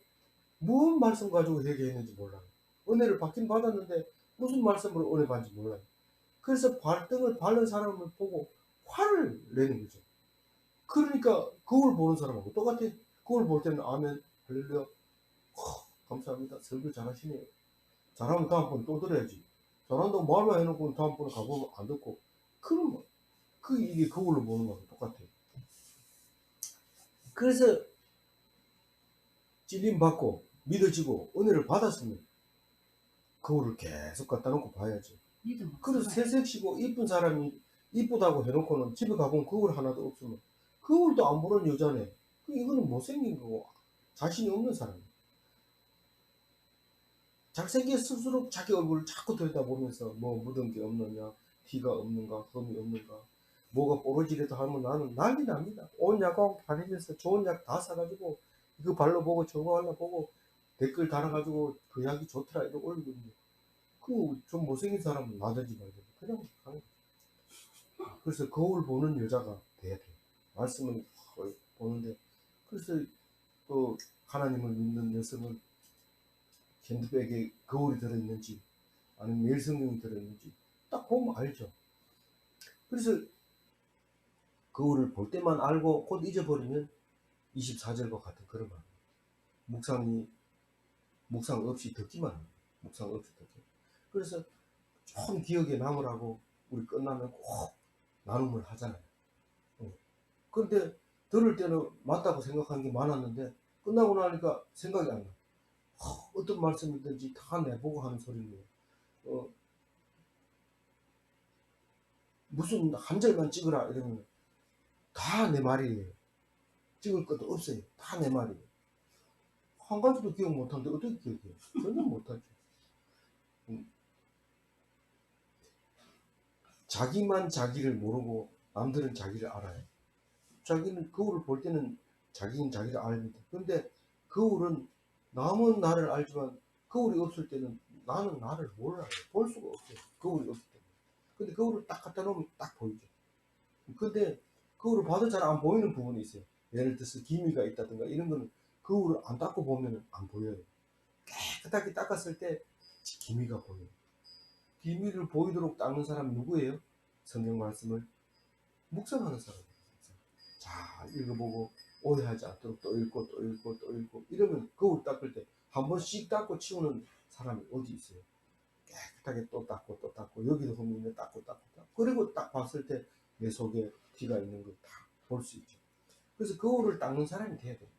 무슨 말씀 가지고 회개했는지 몰라요. 은혜를 받긴 받았는데 무슨 말씀으로 은혜 받는지 몰라요. 그래서 발등을 밟는 사람을 보고 화를 내는 거죠. 그러니까 거울 보는 사람하고 똑같아. 거울 볼 때는 아멘, 할렐루야, 감사합니다. 설교 잘하시네요. 잘하면 다음번에 또 들어야지. 잘한다고 말만 해놓고 다음번에 가보면 안 듣고. 그러면 이게 거울로 보는 거랑 똑같아요. 그래서 찔림 받고 믿어지고 은혜를 받았으면 거울을 계속 갖다 놓고 봐야죠. 그래서 새색시고 이쁜 사람이 이쁘다고 해놓고는 집에 가보면 거울 하나도 없으면 거울도 안 보는 여자네. 이거는 못생긴 거고 자신이 없는 사람이에요. 잘생겼을수록 자기 얼굴을 자꾸 들여다보면서 뭐 묻은 게 없느냐, 티가 없는가, 흠이 없는가, 뭐가 뽀로지라도 하면 나는 난리 납니다. 온 약하고 다니면서 좋은 약 다 사가지고 이거 발라보고 저거 발라보고 댓글 달아가지고 그 약이 좋더라 이러고 올리거든요. 그 좀 못생긴 사람은 나든지 말든지 그냥 하는 거죠. 그래서 거울 보는 여자가 돼야 돼. 말씀을 보는데, 그래서 또 하나님을 믿는 여성은 핸드백에 거울이 들어있는지 아니면 매일 성경이 들어있는지 딱 보면 알죠. 그래서 거울을 볼 때만 알고 곧 잊어버리면 24절과 같은 그런 말. 묵상 없이 듣기만 합니다. 묵상 없이 듣기. 그래서 좀 기억에 남으라고 우리 끝나면 꼭 나눔을 하잖아요. 그런데 들을 때는 맞다고 생각한 게 많았는데 끝나고 나니까 생각이 안 나. 어떤 말씀이든지 다 내보고 하는 소리네요. 무슨 한 절만 찍으라 이러면 다 내 말이에요. 찍을 것도 없어요. 다 내 말이에요. 한 가지도 기억 못하는데 어떻게 기억해요? 전혀 못하죠. 자기만 자기를 모르고 남들은 자기를 알아요. 자기는 거울을 볼 때는 자기는 자기를 압니다. 그런데 거울은 남은 나를 알지만 거울이 없을 때는 나는 나를 몰라요. 볼 수가 없어요. 거울이 없을 때는. 근데 거울을 딱 갖다 놓으면 딱 보이죠. 근데 거울을 봐도 잘 안 보이는 부분이 있어요. 예를 들어서 기미가 있다든가 이런 거는 거울을 안 닦고 보면 안 보여요. 깨끗하게 닦았을 때 기미가 보여요. 기미를 보이도록 닦는 사람이 누구예요? 성경 말씀을 묵상하는 사람이에요. 잘 읽어보고 오해하지 않도록 또 읽고 또 읽고 또 읽고 이러면 거울 닦을 때 한 번씩 닦고 치우는 사람이 어디 있어요? 깨끗하게 또 닦고 또 닦고 여기도 흠이 있네 닦고 닦고 닦고 그리고 딱 봤을 때 내 속에 티가 있는 걸 다 볼 수 있죠. 그래서 거울을 닦는 사람이 돼야 돼요.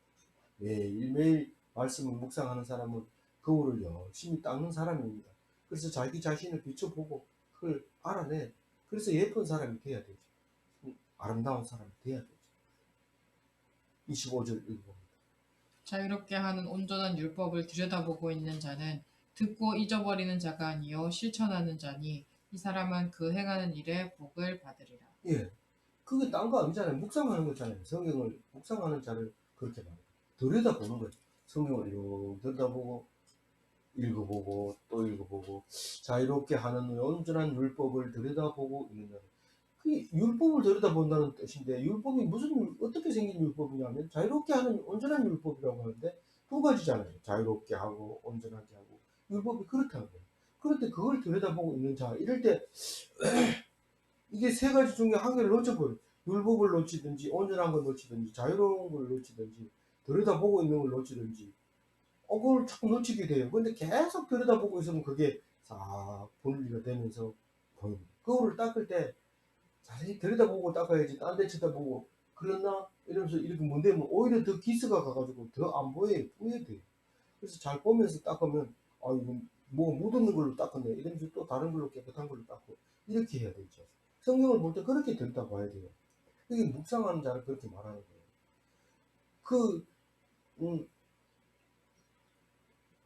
매일매일 말씀을 묵상하는 사람은 거울을 열심히 닦는 사람입니다. 그래서 자기 자신을 비춰보고 그걸 알아내. 그래서 예쁜 사람이 돼야 되죠. 아름다운 사람이 돼야 되죠. 25절 읽어봅니다. 자유롭게 하는 온전한 율법을 들여다보고 있는 자는 듣고 잊어버리는 자가 아니요 실천하는 자니 이 사람은 그 행하는 일에 복을 받으리라. 예. 그게 딴 거 아니잖아요. 묵상하는 거잖아요. 성경을 묵상하는 자를 그렇게 말해요. 들여다보는 거예요. 성경을 이렇게 들여다보고 읽어보고 또 읽어보고 자유롭게 하는 온전한 율법을 들여다보고 있는 자는 그 율법을 들여다본다는 뜻인데 율법이 어떻게 생긴 율법이냐면 자유롭게 하는 온전한 율법이라고 하는데 두 가지잖아요. 자유롭게 하고 온전하게 하고 율법이 그렇다는 거예요. 그런데 그걸 들여다보고 있는 자 이럴 때 이게 세 가지 중에 한 개를 놓쳐버려요. 율법을 놓치든지 온전한 걸 놓치든지 자유로운 걸 놓치든지 들여다보고 있는 걸 놓치든지 그걸 자꾸 놓치게 돼요. 근데 계속 들여다보고 있으면 그게 싹 분리가 되면서 보입니다. 거울을 닦을 때 자세히 들여다보고 닦아야지 딴 데 쳐다보고 그랬나? 이러면서 이렇게 문대면 오히려 더 기스가 가가지고 더 안 보여요. 뿌얘돼요. 그래서 잘 보면서 닦으면 아 이거 뭐 묻었는 걸로 닦았네 이러면서 또 다른 걸로 깨끗한 걸로 닦고 이렇게 해야 되죠. 성경을 볼 때 그렇게 들여다봐야 돼요. 이게 묵상하는 자를 그렇게 말하는 거예요. 그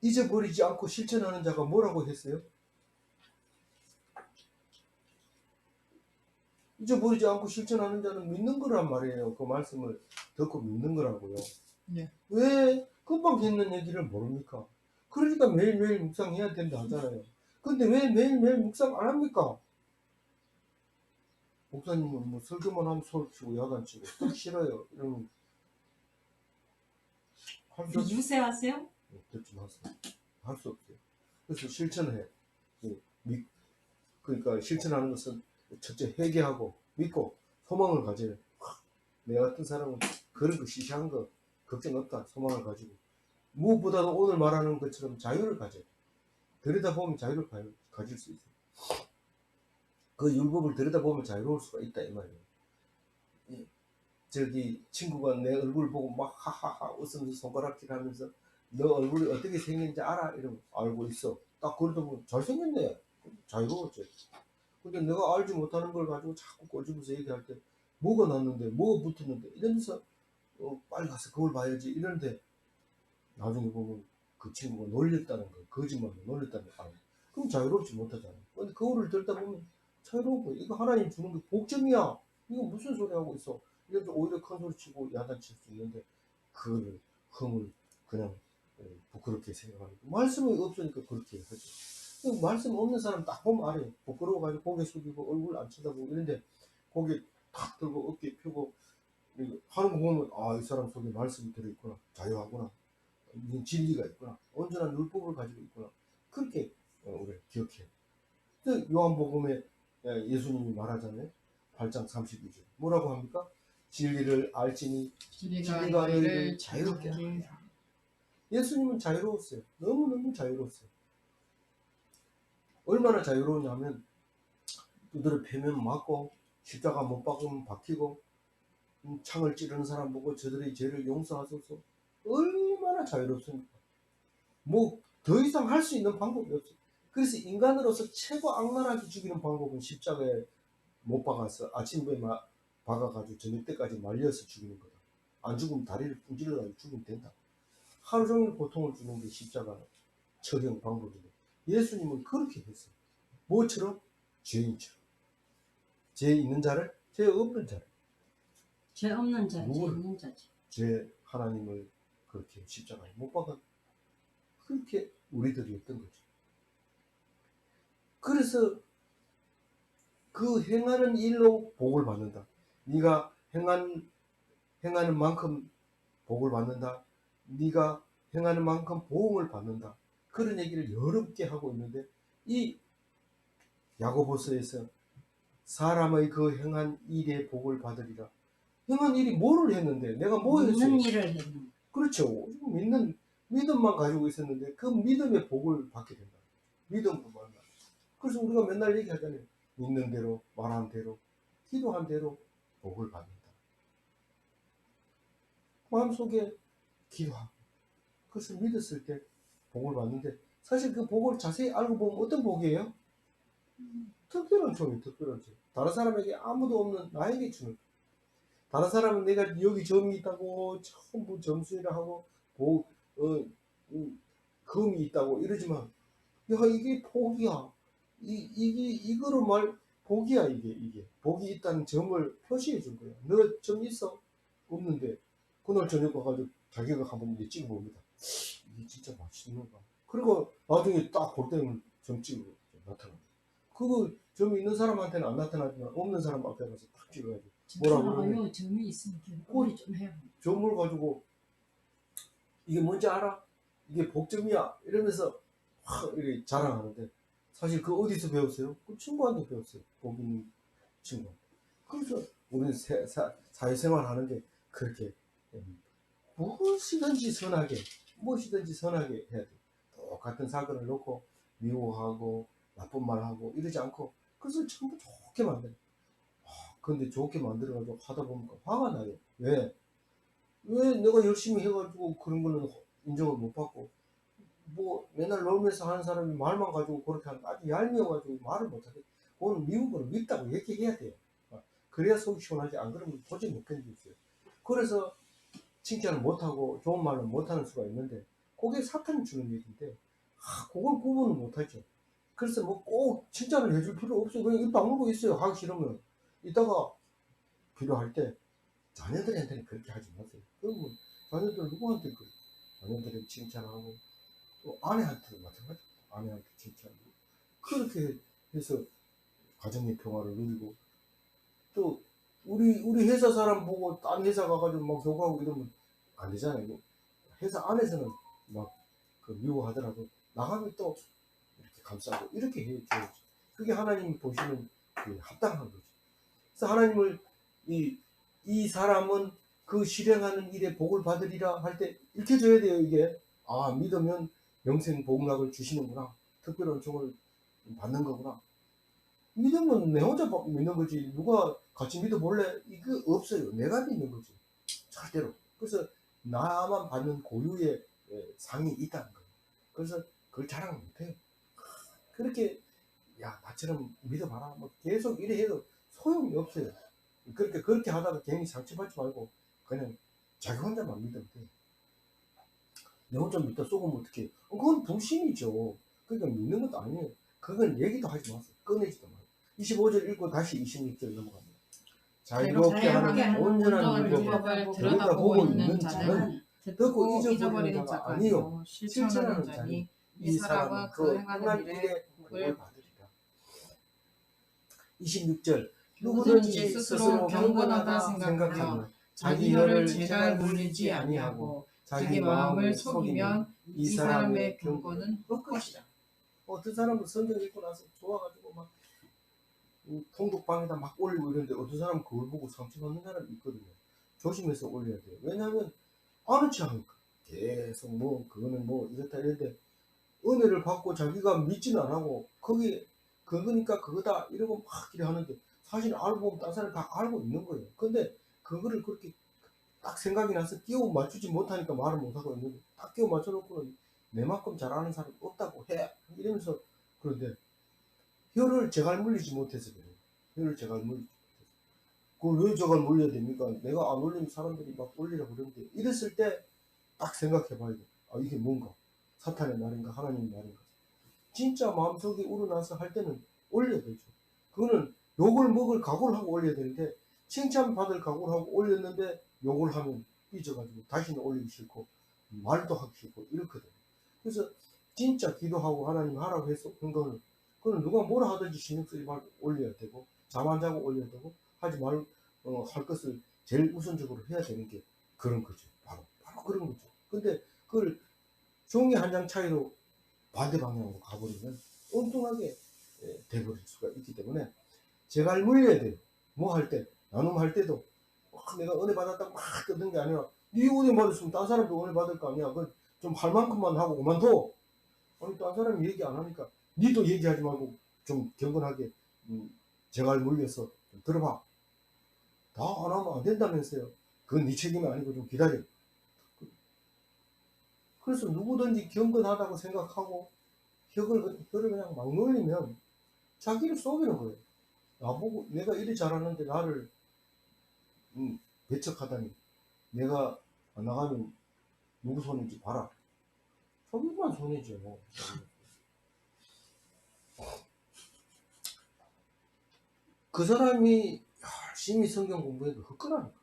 잊어버리지 않고 실천하는 자가 뭐라고 했어요? 잊어버리지 않고 실천하는 자는 믿는 거란 말이에요. 그 말씀을 듣고 믿는 거라고요. 네. 왜 금방 했는 얘기를 모릅니까? 그러니까 매일매일 묵상해야 된다 하잖아요. 근데 왜 매일매일 묵상 안 합니까? 목사님은 뭐 설교만 하면 소리 치고 야단 치고 듣기 싫어요. 이러면 할수 없어요. 유세하세요? 듣지 마세요. 할 수 없어요. 그래서 실천해. 그러니까 실천하는 것은 첫째 회개하고 믿고 소망을 가져요. 내 같은 사람은 그런 거 시시한 거 걱정 없다. 소망을 가지고 무엇보다도 오늘 말하는 것처럼 자유를 가져요. 들여다보면 자유를 가질 수 있어요. 그 율법을 들여다보면 자유로울 수가 있다 이 말이에요. 저기 친구가 내 얼굴 보고 막 하하하 웃으면서 손가락질 하면서 너 얼굴이 어떻게 생긴지 알아? 이러면 알고 있어. 딱 그러다 보면 잘생겼네. 자유로웠죠. 근데 내가 알지 못하는 걸 가지고 자꾸 꼬집어서 얘기할 때 뭐가 났는데 뭐가 붙었는데 이러면서 빨리 가서 그걸 봐야지 이러는데 나중에 보면 그 친구가 놀렸다는 거 거짓말로 놀렸다는 거 알아요. 그럼 자유롭지 못하잖아요. 근데 그거를 들다 보면 자유로운 거예요. 이거 하나님 주는 게 복점이야. 이거 무슨 소리 하고 있어. 이래서 오히려 큰 소리 치고 야단칠 수 있는데 그거를 흠을 그냥 부끄럽게 생각하고 말씀이 없으니까 그렇게 하죠. 말씀 없는 사람 딱 보면 알아요. 부끄러워가지고 고개 숙이고 얼굴 안 쳐다보고 이런데 고개 탁 들고 어깨 펴고 이거 하는 거 보면 아, 이 사람 속에 말씀이 들어있구나. 자유하구나. 이건 진리가 있구나. 온전한 율법을 가지고 있구나. 그렇게 우리가 기억해요. 요한복음에 예수님이 말하잖아요. 8장 32절. 뭐라고 합니까? 진리를 알지니 진리가 진리가 너희를 너희를 자유롭게 자유롭게 하리라. 예수님은 자유로웠어요. 너무너무 자유로웠어요. 얼마나 자유로우냐면 두드려 패면 맞고 십자가 못 박으면 박히고 창을 찌르는 사람 보고 저들의 죄를 용서하소서. 얼마나 자유롭습니까? 뭐 더 이상 할 수 있는 방법이 없어요. 그래서 인간으로서 최고 악랄하게 죽이는 방법은 십자가에 못 박아서 아침에 박아가지고 저녁 때까지 말려서 죽이는 거다. 안 죽으면 다리를 부질러가지고 죽으면 된다. 하루 종일 고통을 주는 게 십자가 처형 방법인데 예수님은 그렇게 했어요. 뭐처럼? 죄인처럼. 죄 있는 자를, 죄 없는 자를. 죄 없는 자, 죄 누구를? 있는 자지. 죄 하나님을 그렇게 십자가에 못 박아. 그렇게 우리들이었던 거죠. 그래서 그 행하는 일로 복을 받는다. 네가 행하는 만큼 복을 받는다. 네가 행하는 만큼 보응을 받는다. 그런 얘기를 여러 개 하고 있는데 이 야고보서에서 사람의 그 행한 일에 복을 받으리라. 행한 일이 뭐를 했는데 내가 뭐 했어요? 믿는 일을 했는. 그렇죠. 믿음만 가지고 있었는데 그 믿음의 복을 받게 된다. 믿음뿐만 아니라. 그래서 우리가 맨날 얘기하잖아요. 믿는 대로, 말한 대로, 기도한 대로 복을 받는다. 마음속에 기도하고 그것을 믿었을 때 복을 받는데 사실 그 복을 자세히 알고 보면 어떤 복이에요? 특별한 종이 특별한 종. 다른 사람에게 아무도 없는 나에게 주는. 다른 사람은 내가 여기 점이 있다고 전부 점수라 하고 금이 있다고 이러지만 야 이게 복이야. 이거로 복이야 이게 복이 있다는 점을 표시해 준 거야. 너 점 있어? 없는데 그날 저녁 와가지고 자기가 한번 이제 찍어봅니다. 이게 진짜 맛있는가? 그리고 나중에 딱 볼 때는 점 찍어 나타납니다. 그거 점이 있는 사람한테는 안 나타나지만 없는 사람 앞에 가서 딱 찍어가지고 뭐라고 그러면 요 점이 있으니까 우리 좀 해요. 점을 가지고 이게 뭔지 알아? 이게 복점이야 이러면서 확 이렇게 자랑하는데 사실 그 어디서 배웠어요? 그 친구한테 배웠어요. 복 있는 친구. 그래서 우리는 사회생활 하는 게 그렇게 무엇이든지 선하게 해야 돼. 똑같은 사건을 놓고 미워하고 나쁜 말하고 이러지 않고 그것을 전부 좋게 만들어. 근데 좋게 만들어가지고 하다 보니까 화가 나요. 왜? 왜 내가 열심히 해가지고 그런 거는 인정을 못 받고 뭐 맨날 놀면서 하는 사람이 말만 가지고 그렇게 하는 아주 얄미워가지고 말을 못하게 그거는 미운 거는 밉다고 얘기해야 돼요. 그래야 속이 시원하지 안 그러면 도저히 못 견디겠어요. 그래서 칭찬을 못하고 좋은 말을 못하는 수가 있는데 그게 사탄이 주는 얘기인데 그걸 구분을 못하죠. 그래서 뭐 꼭 칭찬을 해줄 필요 없어요. 그냥 입 다물고 있어요. 하기 싫으면 이따가 필요할 때 자녀들한테는 그렇게 하지 마세요. 그러면 자녀들 누구한테 그래? 자녀들은 칭찬하고 또 아내한테도 마찬가지. 아내한테 칭찬하고 그렇게 해서 가정의 평화를 누리고 또 우리 회사 사람 보고 딴 회사 가가지고 막 욕하고 이러면 안 되잖아요. 회사 안에서는 막 그 미워하더라도 나가면 또 이렇게 감싸고 이렇게 해줘야지. 그게 하나님이 보시는 그 합당한 거죠. 그래서 하나님을 이 사람은 그 실행하는 일에 복을 받으리라 할 때 읽혀줘야 돼요. 이게 믿으면 영생 복락을 주시는구나. 특별한 종을 받는 거구나. 믿으면 내 혼자 믿는 거지. 누가 같이 믿어볼래? 이거 없어요. 내가 믿는 거지. 절대로. 그래서 나만 받는 고유의 상이 있다는 거예요. 그래서 그걸 자랑 못해요. 그렇게 나처럼 믿어봐라. 뭐 계속 이래 해도 소용이 없어요. 그렇게 하다가 괜히 상처받지 말고 그냥 자기 혼자만 믿으면 돼요. 내 혼자 믿다 쏘면 어떡해. 그건 불신이죠. 그러니까 믿는 것도 아니에요. 그건 얘기도 하지 마세요. 꺼내지도 마세요. 25절 읽고 다시 26절 넘어갑니다. 자유롭게 하는 온전한 율법을 들여다보고 있는 자는 듣고 듣고 잊어버리는 자가 아니요 실천하는 자니 이 사람은 그 행하는 일에 복을 받으리라. 26절 누구든지 스스로 스스로 경건하다 경건하다 생각하며 생각하며 자기 혀를 제갈 물리지 아니하고 자기 마음을 속이면 이 사람의 경건은 헛것이다. 어떤 사람은 성경 읽고 나서 좋아가지고 막 통독방에다 막 올리고 이러는데 어떤 사람은 그걸 보고 상처받는 사람이 있거든요. 조심해서 올려야 돼요. 왜냐하면 아무렇지 않으니까 계속 뭐 그거는 뭐 이렇다 이런데 은혜를 받고 자기가 믿지는 안 하고 거기 그거니까 그거다 이러고 막 이래 하는데 사실 알고 보면 다른 사람이 다 알고 있는 거예요. 근데 그거를 그렇게 딱 생각이 나서 끼워 맞추지 못하니까 말을 못하고 있는데 딱 끼워 맞춰놓고는 내만큼 잘하는 사람이 없다고 해 이러면서 그런데 혀를 제갈 물리지 못해서 그래요. 혀를 제갈 물리지 못해서 그걸 왜 제갈 물려야 됩니까? 내가 안 올리면 사람들이 막 올리라 그러는데 이랬을 때 딱 생각해 봐야 돼. 아 이게 뭔가 사탄의 말인가 하나님의 말인가 진짜 마음속에 우러나서 할 때는 올려야 되죠. 그거는 욕을 먹을 각오를 하고 올려야 되는데 칭찬받을 각오를 하고 올렸는데 욕을 하면 삐져가지고 다시는 올리기 싫고 말도 하기 싫고 이렇거든요. 그래서 진짜 기도하고 하나님 하라고 해서 그거는 누가 뭐라 하든지 신경 쓰지 말고 올려야 되고 잠 안 자고 올려야 되고 하지 말 할 것을 제일 우선적으로 해야 되는 게 그런 거죠. 바로 그런 거죠. 근데 그걸 종이 한 장 차이로 반대 방향으로 가버리면 엉뚱하게 돼버릴 수가 있기 때문에 제갈 물려야 돼요. 뭐 할 때, 나눔할 때도 내가 은혜 받았다고 막 떠든 게 아니라 네 은혜 받았으면 딴 사람도 은혜 받을 거 아니야. 그건 좀 할 만큼만 하고 그만둬. 아니 딴 사람이 얘기 안 하니까 니도 얘기하지 말고 좀 경건하게 제갈 물려서 좀 들어봐. 다 안 하면 안 된다면서요. 그건 네 책임이 아니고 좀 기다려. 그래서 누구든지 경건하다고 생각하고 혀를 그냥 막 놀리면 자기를 속이는 거예요. 나보고 내가 이리 잘하는데 나를 배척하다니 내가 안 나가면 누구 손인지 봐라. 자기만 손해죠. 그 사람이 열심히 성경 공부해도 헛거라니까.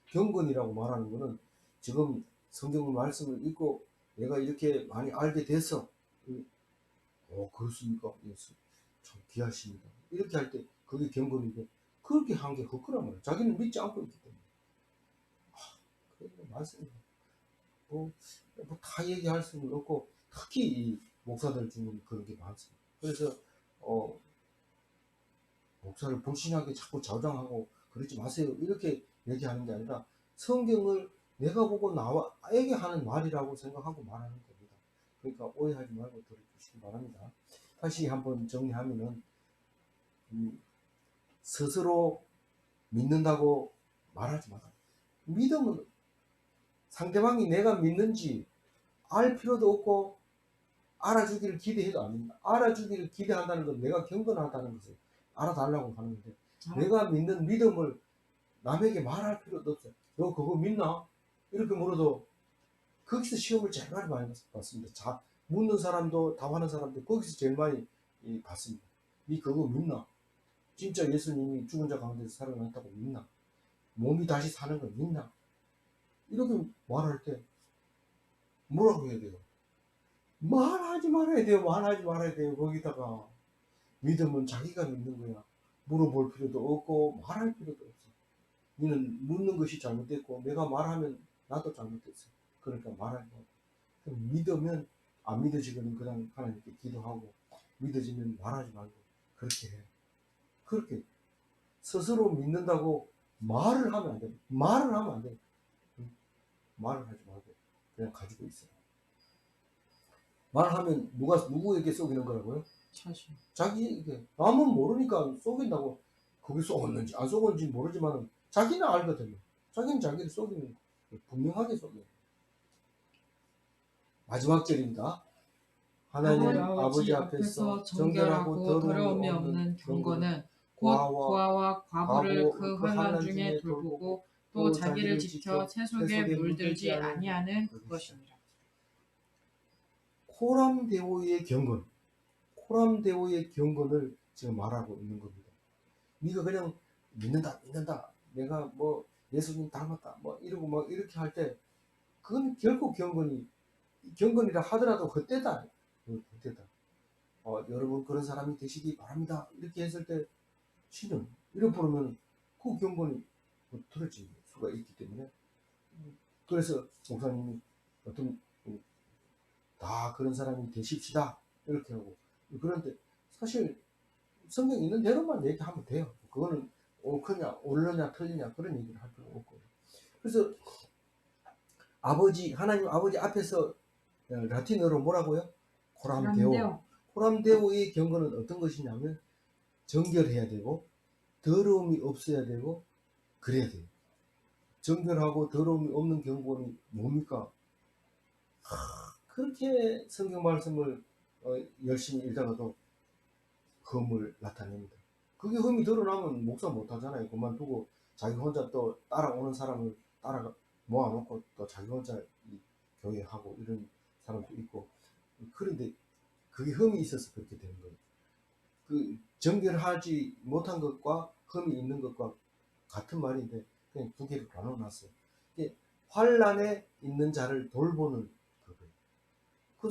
경건이라고 말하는 거는 지금 성경 말씀을 읽고 내가 이렇게 많이 알게 돼서 그렇습니까? 예수 참 귀하십니다. 이렇게 할 때 그게 경건이고 그렇게 한 게 헛거란 말이에요. 자기는 믿지 않고 있기 때문에. 그래 맞습니다. 다 얘기할 수는 없고 특히 이 목사들 중에 그런 게 많습니다. 그래서 목사를 불신하게 자꾸 저장하고 그러지 마세요. 이렇게 얘기하는 게 아니라 성경을 내가 보고 나에게 하는 말이라고 생각하고 말하는 겁니다. 그러니까 오해하지 말고 들어주시기 바랍니다. 다시 한번 정리하면은 스스로 믿는다고 말하지 마라. 믿음은 상대방이 내가 믿는지 알 필요도 없고 알아주기를 기대해도 안 됩니다. 알아주기를 기대한다는 건 내가 경건하다는 것을 알아달라고 하는 건데 내가 믿는 믿음을 남에게 말할 필요도 없어요. 너 그거 믿나? 이렇게 물어도 거기서 시험을 제일 많이 받습니다. 묻는 사람도 답하는 사람도 거기서 제일 많이 받습니다. 니 그거 믿나? 진짜 예수님이 죽은 자 가운데서 살아났다고 믿나? 몸이 다시 사는 걸 믿나? 이렇게 말할 때 뭐라고 해야 돼요? 말하지 말아야 돼요. 말하지 말아야 돼요. 거기다가 믿음은 자기가 믿는 거야. 물어볼 필요도 없고 말할 필요도 없어. 너는 묻는 것이 잘못됐고 내가 말하면 나도 잘못됐어. 그러니까 말하지 말고. 그럼 믿으면 안 믿어지거든 그냥 하나님께 기도하고 믿어지면 말하지 말고 그렇게 해. 그렇게 스스로 믿는다고 말을 하면 안 돼. 말을 하면 안 돼. 말을 하지 말고 그냥 가지고 있어요. 말하면 누구에게 속이는 거라고요? 자기에게. 남은 모르니까 속인다고. 그게 속었는지 안 속었는지 모르지만 자기는 알거든요. 자기는 자기를 속이는 거예요. 분명하게 속여요. 마지막 절입니다. 하나님 아버지 앞에서 정결하고 더러움이 없는 경건은 곧 고아와 과부를 그 환난 중에 돌보고 또 자기를 지켜 세속에 물들지 아니하는 그것이니라. 코람데오의 경건, 코람데오의 경건을 지금 말하고 있는 겁니다. 네가 그냥 믿는다, 내가 뭐 예수님 닮았다, 뭐 이러고 막 이렇게 할 때 그건 결코 경건이라 하더라도 헛되다. 헛되다. 여러분 그런 사람이 되시기 바랍니다. 이렇게 했을 때 신은 잃어버리면 그 경건이 틀어질 수가 있기 때문에, 그래서 목사님이 어떤 다 그런 사람이 되십시다 이렇게 하고, 그런데 사실 성경 있는 대로만 얘기하면 돼요. 그거는 옳거냐 옳느냐 틀리냐 그런 얘기를 할 필요 없고. 그래서 하나님 아버지 앞에서 라틴어로 뭐라고요? 코람데오. 그런데요. 코람데오의 경건은 어떤 것이냐면 정결해야 되고 더러움이 없어야 되고 그래야 돼요. 정결하고 더러움이 없는 경건이 뭡니까? 그렇게 성경 말씀을 열심히 읽다가도 흠을 나타냅니다. 그게 흠이 드러나면 목사 못하잖아요. 그만두고 자기 혼자 또 따라오는 사람을 따라 모아놓고 또 자기 혼자 이 교회 하고 이런 사람도 있고. 그런데 그게 흠이 있어서 그렇게 되는 거예요. 그 정결하지 못한 것과 흠이 있는 것과 같은 말인데 그냥 두 개를 나눠놨어요. 이게 환란에 있는 자를 돌보는 그거예요. 그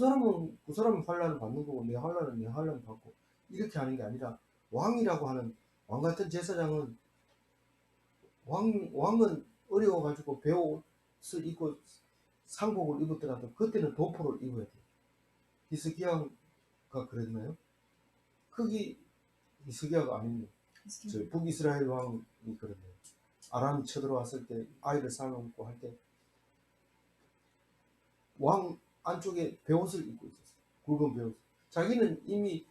사람은 환란을 받는 거고 내 환란은 내 환란을 받고 이렇게 하는 게 아니라, 왕이라고 하는 왕 같은 제사장은 왕은 어려워가지고 베옷을 입고 상복을 입었더라도 그때는 도포를 입어야 돼요. 히스기야가 그랬나요? 그게 히스기야가 아닙니다. 저 북이스라엘 왕이 그랬네요. 아람이 쳐들어왔을 때 아이를 삶아먹고 할 때 왕 안쪽에 베옷을 입고 있었어요. 굵은 베옷. 자기는 이미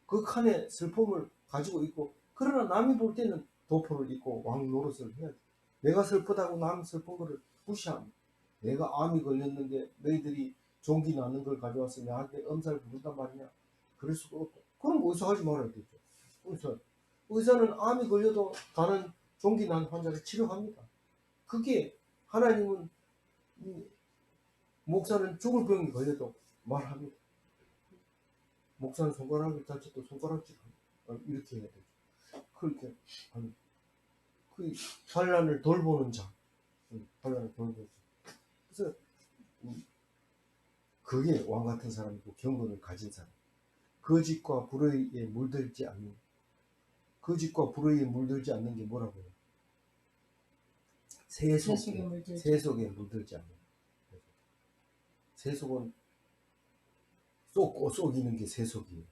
극한의 슬픔을 가지고 있고, 그러나 남이 볼 때는 도포를 입고 왕 노릇을 해야 돼. 내가 슬프다고 남 슬픈 거를 무시합니다. 내가 암이 걸렸는데 너희들이 종기 나는 걸 가져와서 나한테 엄살 부른단 말이냐? 그럴 수가 없고. 그럼 의사하지 말아야 되죠. 의사는 암이 걸려도 다른 종기 난 환자를 치료합니다. 그게 하나님은, 목사는 죽을 병이 걸려도 말합니다. 목사는 손가락을 다쳐도 손가락질 합니다. 이렇게 해야 되죠. 그렇게 하는, 그 환란을 돌보는 자, 환란을 돌보는 자. 그래서 그게 왕 같은 사람이고 경건을 가진 사람. 거짓과 불의에 물들지 않는, 거짓과 불의에 물들지 않는 게 뭐라고요? 세속에 물들지 세속에 물들지 않는. 세속은 쏟고 속이는 게 세속이에요.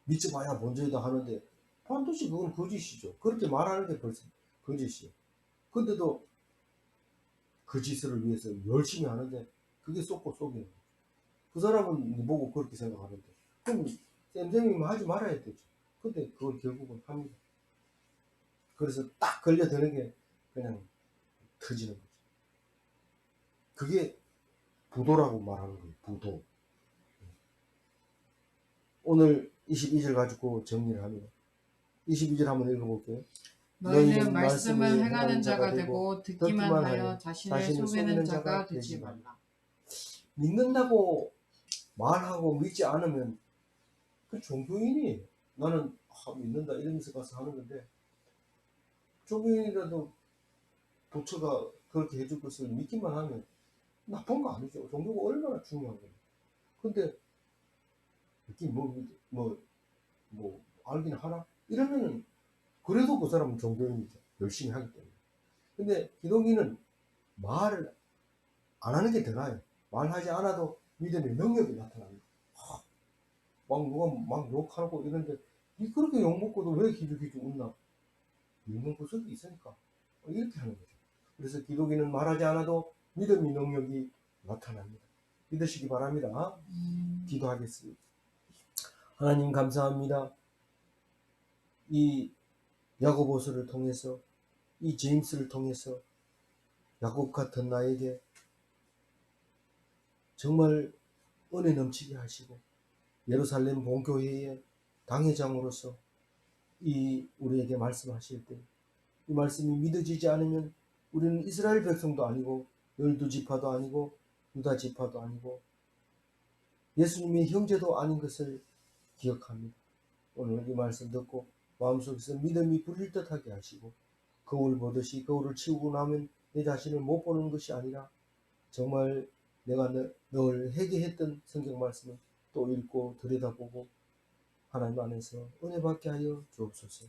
믿지 마야 먼저이다 하는데 반드시 그건 거짓이죠. 그렇게 말하는 게 벌써 거짓이에요. 근데도 그 짓을 위해서 열심히 하는데 그게 쏟고 속이는 거죠. 그 사람은 보고 그렇게 생각하는데 그럼 쌤쌤이면 하지 말아야 되죠. 근데 그걸 결국은 합니다. 그래서 딱 걸려드는 게 그냥 터지는 거죠. 그게 부도라고 말하는 거예요. 부도. 오늘 22절 가지고 정리를 합니다. 22절 한번 읽어볼게요. 너희는 말씀을 행하는 자가 되고 듣기만 하여 자신을 속이는 자가 되지 말라. 믿는다고 말하고 믿지 않으면 그 종교인이에요. 나는 믿는다 이러면서 가서 하는 건데, 종교인이라도 부처가 그렇게 해줄 것을 믿기만 하면 나쁜 거 아니죠. 종교가 얼마나 중요한 거예요. 근데 이게 뭐 알긴 하나? 이러면은 그래도 그 사람은 종교인이죠. 열심히 하기 때문에. 근데 기독인은 말을 안 하는 게 더 나아요. 말하지 않아도 믿음의 능력이 나타납니다. 막 누가 막 욕하고 이런데 니 그렇게 욕먹고도 왜 기죽기죽 웃나? 믿는 구석이 있으니까 이렇게 하는 거죠. 그래서 기독인은 말하지 않아도 믿음의 능력이 나타납니다. 믿으시기 바랍니다. 기도하겠습니다. 하나님 감사합니다. 이 야고보서를 통해서, 이 제임스를 통해서 야곱 같은 나에게 정말 은혜 넘치게 하시고 예루살렘 본교회의 당회장으로서 우리에게 말씀하실 때 이 말씀이 믿어지지 않으면 우리는 이스라엘 백성도 아니고 열두 지파도 아니고 유다 지파도 아니고 예수님의 형제도 아닌 것을 기억합니다. 오늘 이 말씀 듣고 마음속에서 믿음이 불릴 듯하게 하시고, 거울 보듯이 거울을 치우고 나면 내 자신을 못 보는 것이 아니라 정말 내가 늘 회개했던 성경 말씀을 또 읽고 들여다보고 하나님 안에서 은혜 받게 하여 주옵소서.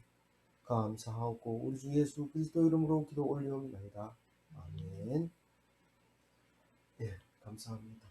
감사하고 우리 주 예수 그리스도 이름으로 기도 올리옵나이다. 아멘. 예, 감사합니다.